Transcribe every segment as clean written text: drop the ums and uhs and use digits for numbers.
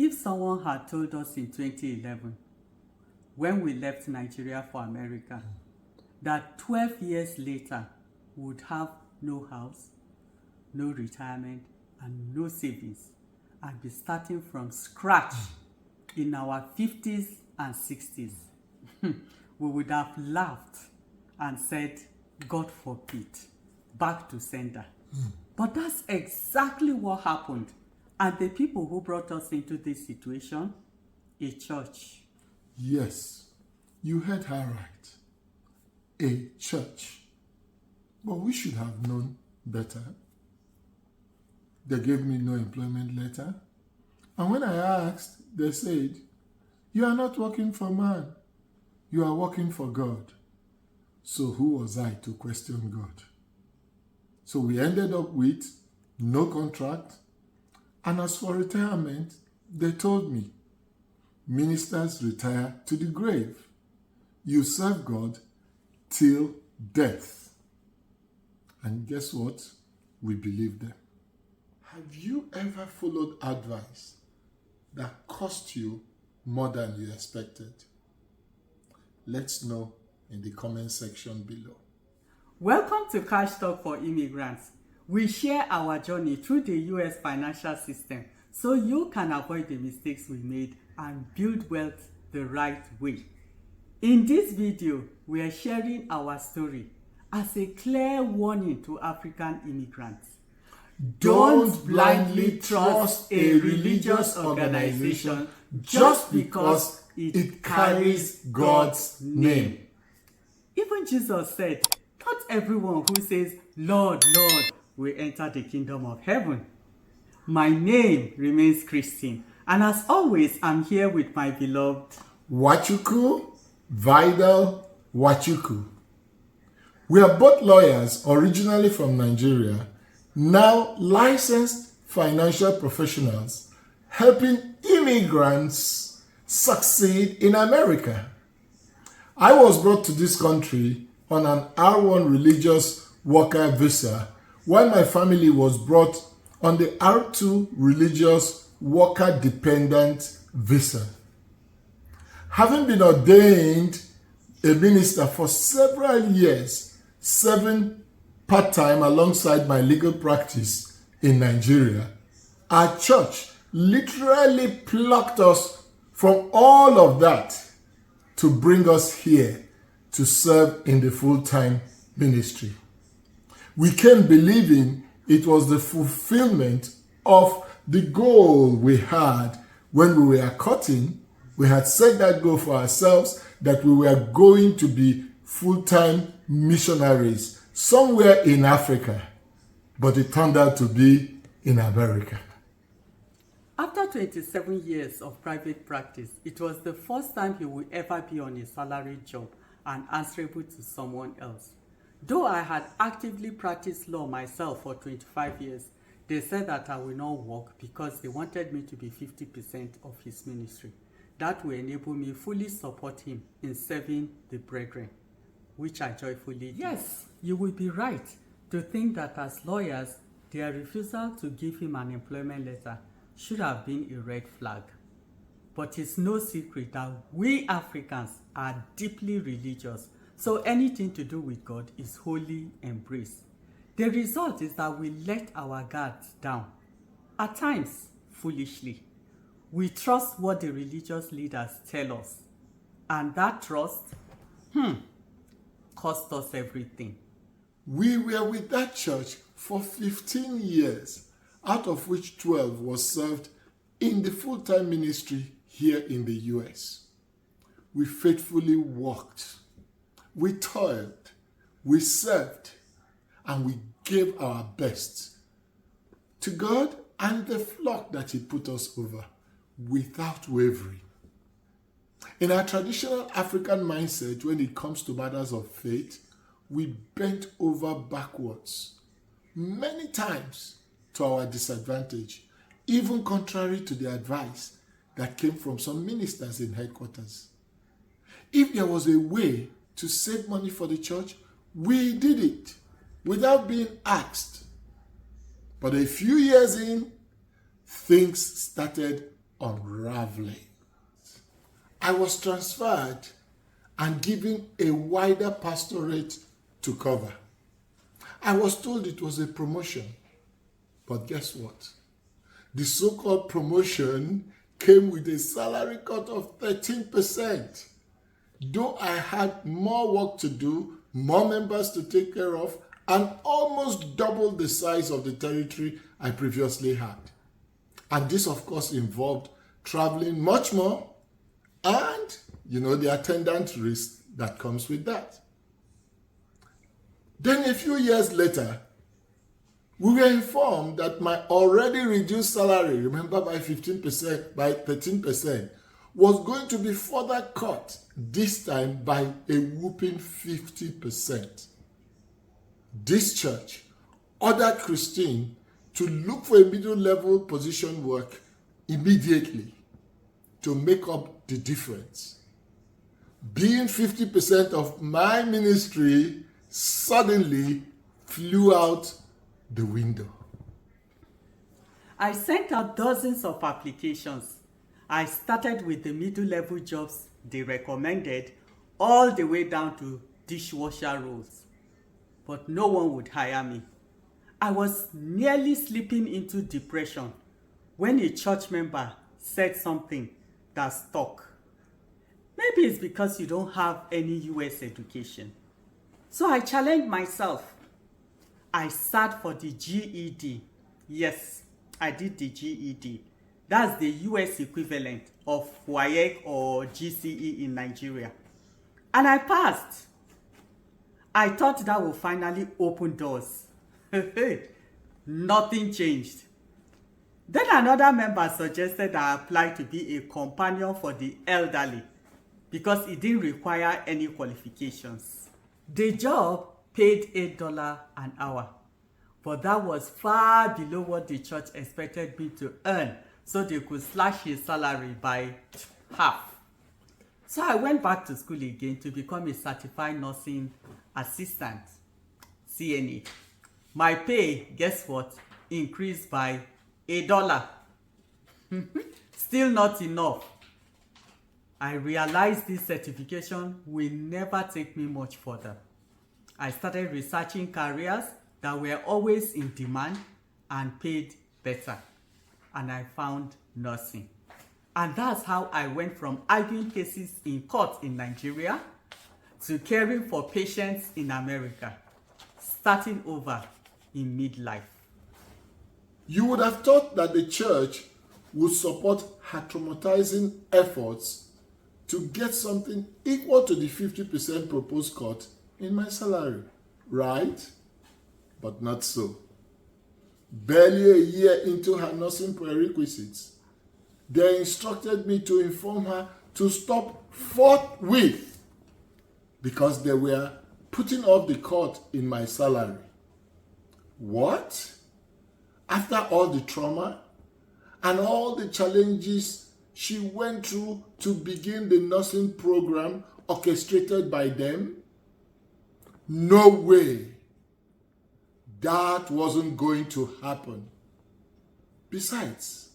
If someone had told us in 2011, when we left Nigeria for America, that 12 years later we would have no house, no retirement, and no savings, and be starting from scratch in our 50s and 60s, we would have laughed and said, God forbid, back to sender. But that's exactly what happened. And the people who brought us into this situation, a church. Yes, you heard her right. A church. But we should have known better. They gave me no employment letter. And when I asked, they said, you are not working for man. You are working for God. So who was I to question God? So we ended up with no contract. And as for retirement, they told me, ministers retire to the grave. You serve God till death. And guess what? We believed them. Have you ever followed advice that cost you more than you expected? Let's know in the comment section below. Welcome to Cash Talk for Immigrants. We share our journey through the US financial system so you can avoid the mistakes we made and build wealth the right way. In this video, we are sharing our story as a clear warning to African immigrants. Don't blindly trust a religious organization just because it carries God's name. Even Jesus said, not everyone who says, Lord, Lord, will enter the kingdom of heaven. My name remains Christine, and as always, I'm here with my beloved Wachuku, Vidal Wachuku. We are both lawyers originally from Nigeria, now licensed financial professionals helping immigrants succeed in America. I was brought to this country on an R1 religious worker visa, while my family was brought on the R2 religious worker dependent visa. Having been ordained a minister for several years, 7 part-time alongside my legal practice in Nigeria, our church literally plucked us from all of that to bring us here to serve in the full-time ministry. We came believing it was the fulfillment of the goal we had when we were cutting. We had set that goal for ourselves that we were going to be full-time missionaries somewhere in Africa, but it turned out to be in America. After 27 years of private practice, it was the first time he would ever be on a salaried job and answerable to someone else. Though I had actively practiced law myself for 25 years, they said that I will not work because they wanted me to be 50% of his ministry. That will enable me fully support him in serving the brethren, which I joyfully did. Yes, you will be right to think that as lawyers, their refusal to give him an employment letter should have been a red flag. But it's no secret that we Africans are deeply religious, so anything to do with God is wholly embraced. The result is that we let our guards down, at times foolishly. We trust what the religious leaders tell us, and that trust cost us everything. We were with that church for 15 years, out of which 12 was served in the full-time ministry here in the US. We faithfully worked, we toiled, we served, and we gave our best to God and the flock that He put us over without wavering. In our traditional African mindset, when it comes to matters of faith, we bent over backwards, many times to our disadvantage, even contrary to the advice that came from some ministers in headquarters. If there was a way to save money for the church, we did it without being asked. But a few years in, things started unraveling. I was transferred and given a wider pastorate to cover. I was told it was a promotion, but guess what? The so-called promotion came with a salary cut of 13%. Though I had more work to do, more members to take care of, and almost double the size of the territory I previously had. And this, of course, involved traveling much more and, the attendant risk that comes with that. Then a few years later, we were informed that my already reduced salary, remember by 13%, was going to be further cut, this time by a whopping 50%. This church ordered Christine to look for a middle-level position work immediately to make up the difference. Being 50% of my ministry suddenly flew out the window. I sent out dozens of applications. I started with the middle-level jobs they recommended all the way down to dishwasher roles. But no one would hire me. I was nearly slipping into depression when a church member said something that stuck. Maybe it's because you don't have any US education. So I challenged myself. I sat for the GED. Yes, I did the GED. That's the US equivalent of WAEC or GCE in Nigeria. And I passed. I thought that would finally open doors. Nothing changed. Then another member suggested I apply to be a companion for the elderly because it didn't require any qualifications. The job paid $8 an hour, but that was far below what the church expected me to earn, so they could slash his salary by half. So I went back to school again to become a certified nursing assistant, CNA. My pay, guess what, increased by $1. Still not enough. I realized this certification will never take me much further. I started researching careers that were always in demand and paid better. And I found nursing. And that's how I went from arguing cases in court in Nigeria to caring for patients in America, starting over in midlife. You would have thought that the church would support her traumatizing efforts to get something equal to the 50% proposed cut in my salary, right? But not so. Barely a year into her nursing prerequisites, they instructed me to inform her to stop forthwith because they were putting off the cut in my salary. What? After all the trauma and all the challenges she went through to begin the nursing program orchestrated by them? No way. That wasn't going to happen. Besides,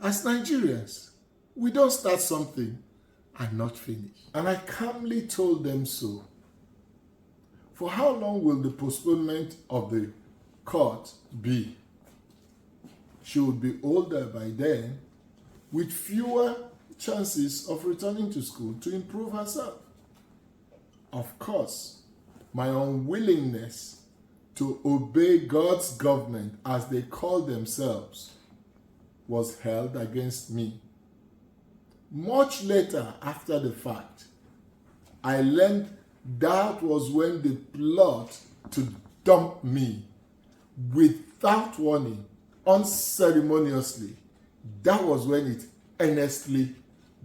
as Nigerians, we don't start something and not finish. And I calmly told them so. For how long will the postponement of the court be? She would be older by then, with fewer chances of returning to school to improve herself. Of course, my unwillingness to obey God's government, as they call themselves, was held against me. Much later, after the fact, I learned that was when the plot to dump me without warning, unceremoniously, that was when it earnestly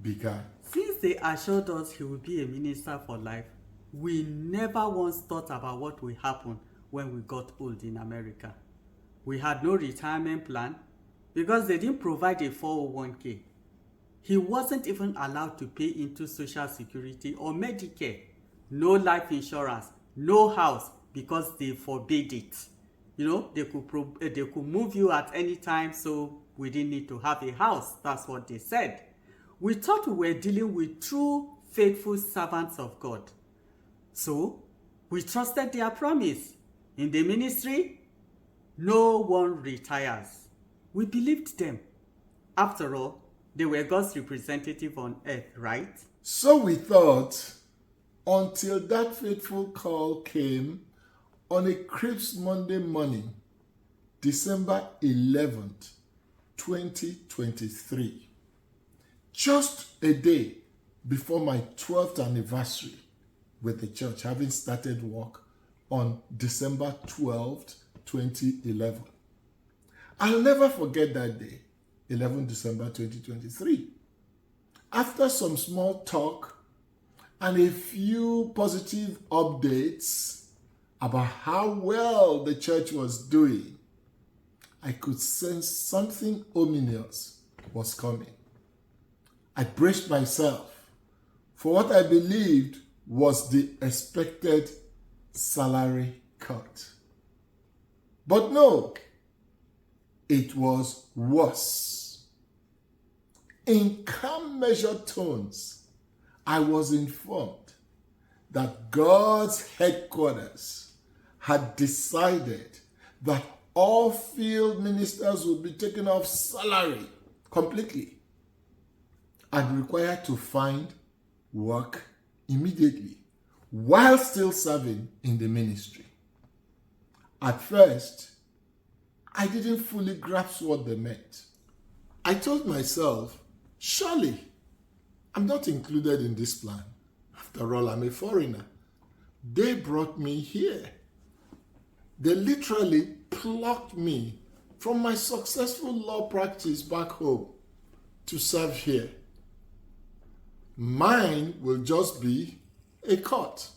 began. Since they assured us he would be a minister for life, we never once thought about what would happen when we got old in America. We had no retirement plan because they didn't provide a 401k. He wasn't even allowed to pay into Social Security or Medicare. No life insurance, no house, because they forbade it. They could move you at any time, so We didn't need to have a house. That's what they said. We thought we were dealing with true, faithful servants of God. So, we trusted their promise. In the ministry, no one retires. We believed them. After all, they were God's representative on earth, right? So we thought, until that fateful call came on a crisp Monday morning, December 11th, 2023, just a day before my 12th anniversary with the church, having started work on December 12th, 2011. I'll never forget that day, 11 December 2023. After some small talk and a few positive updates about how well the church was doing, I could sense something ominous was coming. I braced myself for what I believed was the expected salary cut. But no, it was worse. In calm, measured tones, I was informed that God's headquarters had decided that all field ministers would be taken off salary completely and required to find work immediately while still serving in the ministry. At first, I didn't fully grasp what they meant. I told myself, surely I'm not included in this plan. After all, I'm a foreigner. They brought me here. They literally plucked me from my successful law practice back home to serve here. Mine will just be a cut,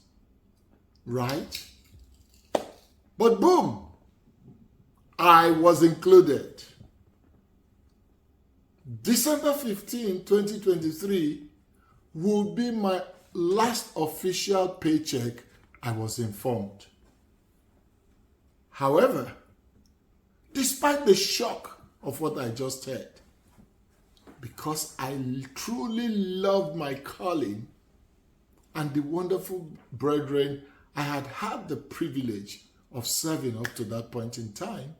right? But boom, I was included. December 15, 2023 will be my last official paycheck, I was informed. However, despite the shock of what I just heard, because I truly loved my calling and the wonderful brethren I had had the privilege of serving up to that point in time,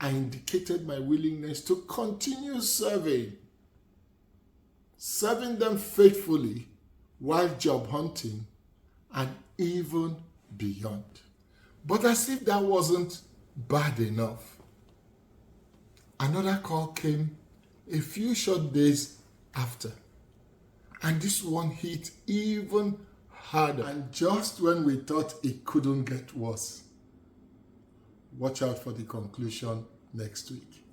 I indicated my willingness to continue serving them faithfully while job hunting and even beyond. But as if that wasn't bad enough, another call came a few short days after, and this one hit even harder. And just when we thought it couldn't get worse, watch out for the conclusion next week.